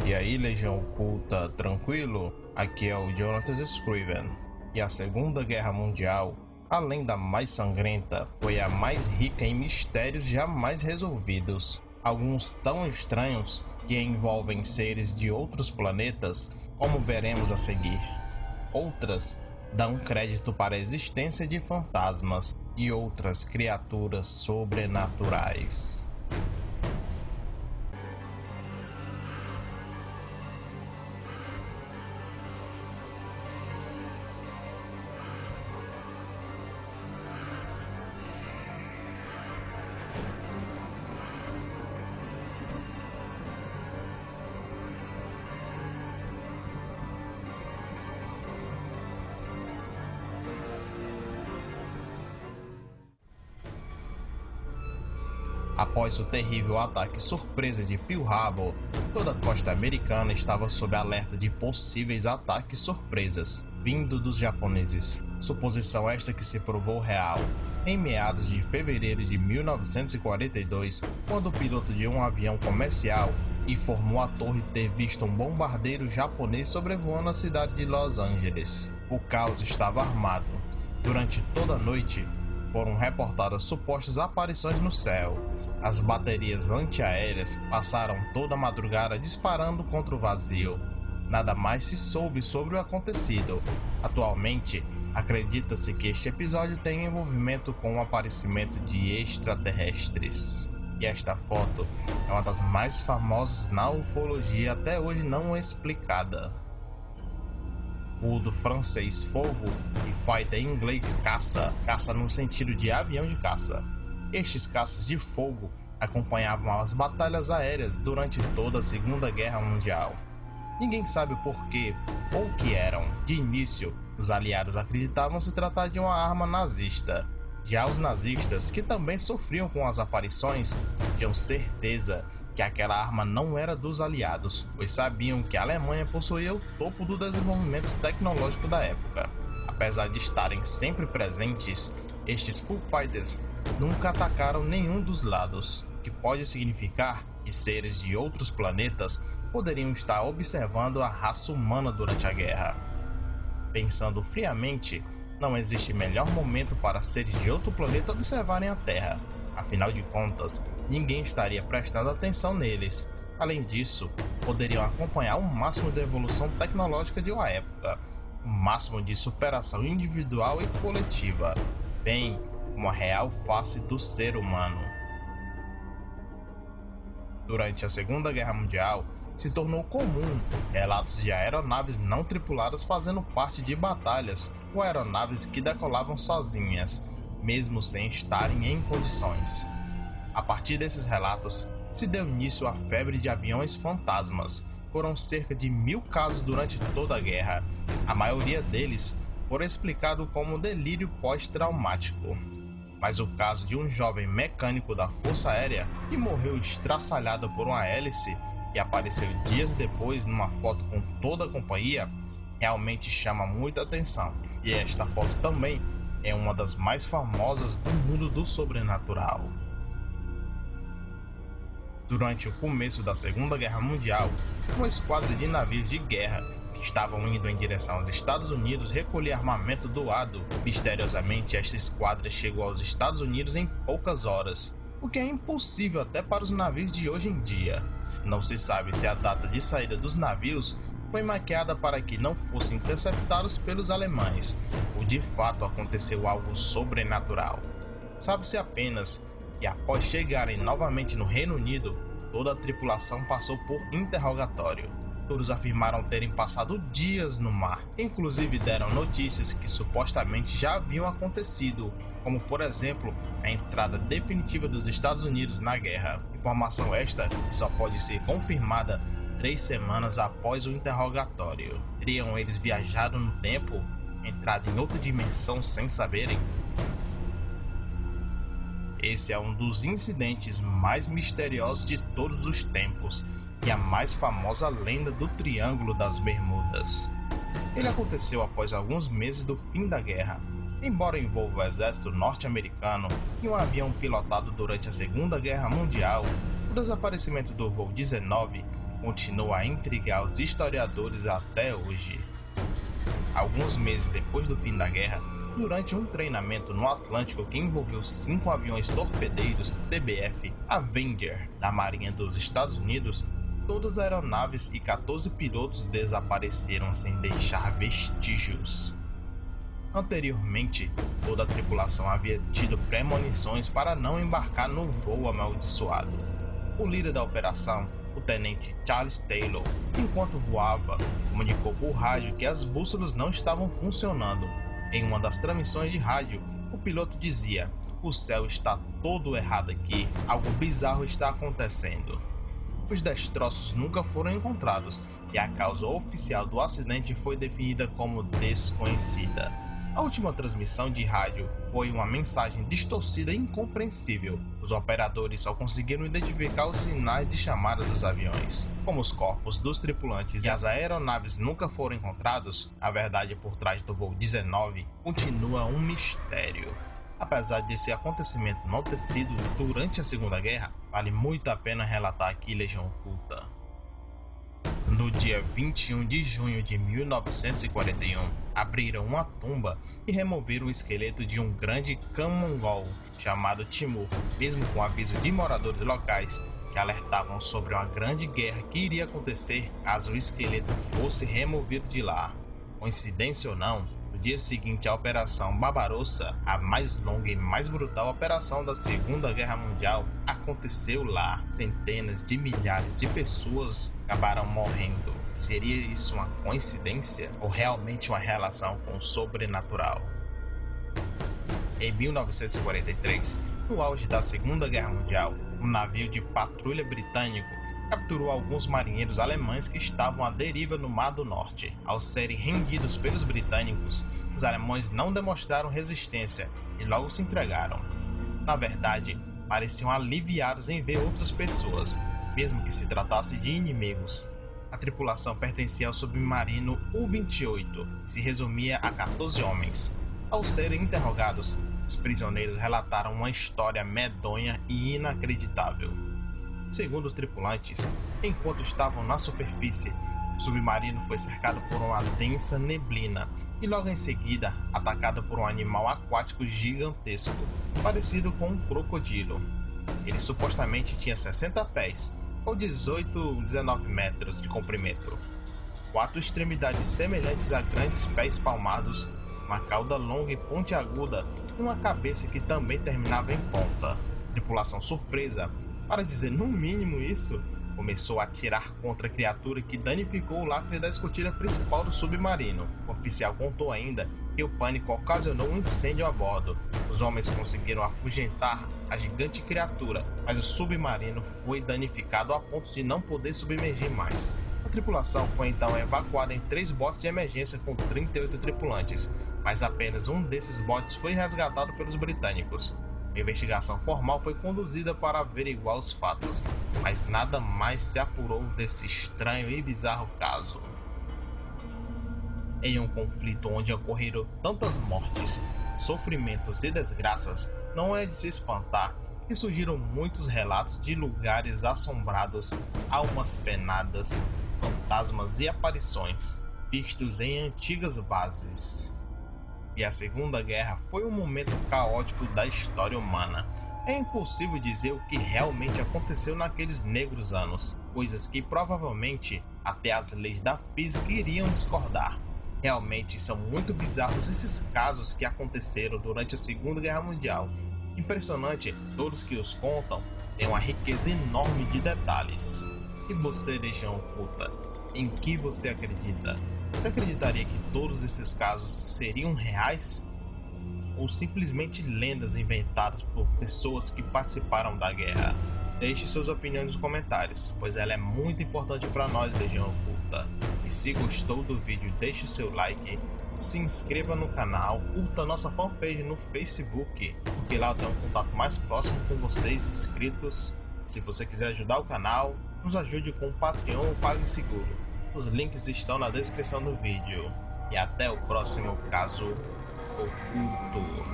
E aí, Legião Oculta, tranquilo? Aqui é o Jonathan Scriven. E a Segunda Guerra Mundial, além da mais sangrenta, foi a mais rica em mistérios jamais resolvidos. Alguns tão estranhos que envolvem seres de outros planetas, como veremos a seguir. Outras dão crédito para a existência de fantasmas e outras criaturas sobrenaturais. Após o terrível ataque surpresa de Pearl Harbor, toda a costa americana estava sob alerta de possíveis ataques surpresas vindo dos japoneses. Suposição esta que se provou real em meados de fevereiro de 1942, quando o piloto de um avião comercial informou à torre ter visto um bombardeiro japonês sobrevoando a cidade de Los Angeles. O caos estava armado. Durante toda a noite, foram reportadas supostas aparições no céu. As baterias antiaéreas passaram toda a madrugada disparando contra o vazio. Nada mais se soube sobre o acontecido. Atualmente, acredita-se que este episódio tem envolvimento com o aparecimento de extraterrestres. E esta foto é uma das mais famosas na ufologia até hoje não explicada. O do francês fogo e fighter em inglês caça, caça no sentido de avião de caça. Estes caças de fogo acompanhavam as batalhas aéreas durante toda a Segunda Guerra Mundial. Ninguém sabe o porquê ou o que eram. De início, os aliados acreditavam se tratar de uma arma nazista. Já os nazistas, que também sofriam com as aparições, tinham certeza que aquela arma não era dos aliados, pois sabiam que a Alemanha possuía o topo do desenvolvimento tecnológico da época. Apesar de estarem sempre presentes, estes Foo Fighters nunca atacaram nenhum dos lados, o que pode significar que seres de outros planetas poderiam estar observando a raça humana durante a guerra. Pensando friamente, não existe melhor momento para seres de outro planeta observarem a Terra. Afinal de contas, ninguém estaria prestando atenção neles. Além disso, poderiam acompanhar o máximo de evolução tecnológica de uma época, o máximo de superação individual e coletiva, bem como a real face do ser humano. Durante a Segunda Guerra Mundial, se tornou comum relatos de aeronaves não tripuladas fazendo parte de batalhas ou aeronaves que decolavam sozinhas, mesmo sem estarem em condições. A partir desses relatos, se deu início à febre de aviões fantasmas. Foram cerca de 1000 casos durante toda a guerra. A maioria deles foram explicados como delírio pós-traumático. Mas o caso de um jovem mecânico da Força Aérea que morreu estraçalhado por uma hélice e apareceu dias depois numa foto com toda a companhia realmente chama muita atenção. E esta foto também é uma das mais famosas do mundo do sobrenatural. Durante o começo da Segunda Guerra Mundial, uma esquadra de navios de guerra que estavam indo em direção aos Estados Unidos recolher armamento doado. Misteriosamente, esta esquadra chegou aos Estados Unidos em poucas horas, o que é impossível até para os navios de hoje em dia. Não se sabe se a data de saída dos navios foi maquiada para que não fossem interceptados pelos alemães, ou de fato aconteceu algo sobrenatural. Sabe-se apenas que após chegarem novamente no Reino Unido, toda a tripulação passou por interrogatório. Todos afirmaram terem passado dias no mar, inclusive deram notícias que supostamente já haviam acontecido, como por exemplo a entrada definitiva dos Estados Unidos na guerra. Informação esta que só pode ser confirmada 3 semanas após o interrogatório. Teriam eles viajado no tempo, entrado em outra dimensão sem saberem? Esse é um dos incidentes mais misteriosos de todos os tempos e a mais famosa lenda do Triângulo das Bermudas. Ele aconteceu após alguns meses do fim da guerra. Embora envolva o exército norte-americano e um avião pilotado durante a Segunda Guerra Mundial, o desaparecimento do voo 19 continua a intrigar os historiadores até hoje. Alguns meses depois do fim da guerra, durante um treinamento no Atlântico que envolveu 5 aviões torpedeiros TBF Avenger da Marinha dos Estados Unidos, todas as aeronaves e 14 pilotos desapareceram sem deixar vestígios. Anteriormente, toda a tripulação havia tido premonições para não embarcar no voo amaldiçoado. O líder da operação, o tenente Charles Taylor, enquanto voava, comunicou por rádio que as bússolas não estavam funcionando. Em uma das transmissões de rádio, o piloto dizia: "O céu está todo errado aqui, algo bizarro está acontecendo." Os destroços nunca foram encontrados e a causa oficial do acidente foi definida como desconhecida. A última transmissão de rádio foi uma mensagem distorcida e incompreensível. Os operadores só conseguiram identificar os sinais de chamada dos aviões. Como os corpos dos tripulantes e as aeronaves nunca foram encontrados, a verdade por trás do voo 19 continua um mistério. Apesar desse acontecimento não ter sido durante a Segunda Guerra, vale muito a pena relatar aqui Legião Oculta. No dia 21 de junho de 1941, abriram uma tumba e removeram o esqueleto de um grande cão mongol chamado Timur, mesmo com aviso de moradores locais que alertavam sobre uma grande guerra que iria acontecer caso o esqueleto fosse removido de lá. Coincidência ou não, no dia seguinte à Operação Barbarossa, a mais longa e mais brutal operação da Segunda Guerra Mundial, aconteceu lá. Centenas de milhares de pessoas acabaram morrendo. Seria isso uma coincidência ou realmente uma relação com o sobrenatural? Em 1943, no auge da Segunda Guerra Mundial, um navio de patrulha britânico capturou alguns marinheiros alemães que estavam à deriva no Mar do Norte. Ao serem rendidos pelos britânicos, os alemães não demonstraram resistência e logo se entregaram. Na verdade, pareciam aliviados em ver outras pessoas, mesmo que se tratasse de inimigos. A tripulação pertencia ao submarino U-28 e se resumia a 14 homens. Ao serem interrogados, os prisioneiros relataram uma história medonha e inacreditável. Segundo os tripulantes, enquanto estavam na superfície, o submarino foi cercado por uma densa neblina e logo em seguida atacado por um animal aquático gigantesco, parecido com um crocodilo. Ele supostamente tinha 60 pés, ou 19 metros de comprimento, 4 extremidades semelhantes a grandes pés palmados, uma cauda longa e pontiaguda e uma cabeça que também terminava em ponta. A tripulação, surpresa, para dizer no mínimo isso, começou a atirar contra a criatura que danificou o lacre da escotilha principal do submarino. O oficial contou ainda que o pânico ocasionou um incêndio a bordo. Os homens conseguiram afugentar a gigante criatura, mas o submarino foi danificado a ponto de não poder submergir mais. A tripulação foi então evacuada em 3 botes de emergência com 38 tripulantes, mas apenas um desses botes foi resgatado pelos britânicos. A investigação formal foi conduzida para averiguar os fatos, mas nada mais se apurou desse estranho e bizarro caso. Em um conflito onde ocorreram tantas mortes, sofrimentos e desgraças, não é de se espantar que surgiram muitos relatos de lugares assombrados, almas penadas, fantasmas e aparições vistos em antigas bases. E a Segunda Guerra foi um momento caótico da história humana. É impossível dizer o que realmente aconteceu naqueles negros anos, coisas que provavelmente até as leis da física iriam discordar. Realmente são muito bizarros esses casos que aconteceram durante a Segunda Guerra Mundial. Impressionante, todos que os contam têm uma riqueza enorme de detalhes. E você, Legião Oculta, em que você acredita? Você acreditaria que todos esses casos seriam reais? Ou simplesmente lendas inventadas por pessoas que participaram da guerra? Deixe suas opiniões nos comentários, pois ela é muito importante para nós, Legião Oculta. E se gostou do vídeo, deixe seu like, se inscreva no canal, curta nossa fanpage no Facebook, porque lá eu tenho um contato mais próximo com vocês inscritos. Se você quiser ajudar o canal, nos ajude com o Patreon ou PagSeguro. Os links estão na descrição do vídeo. E até o próximo caso oculto.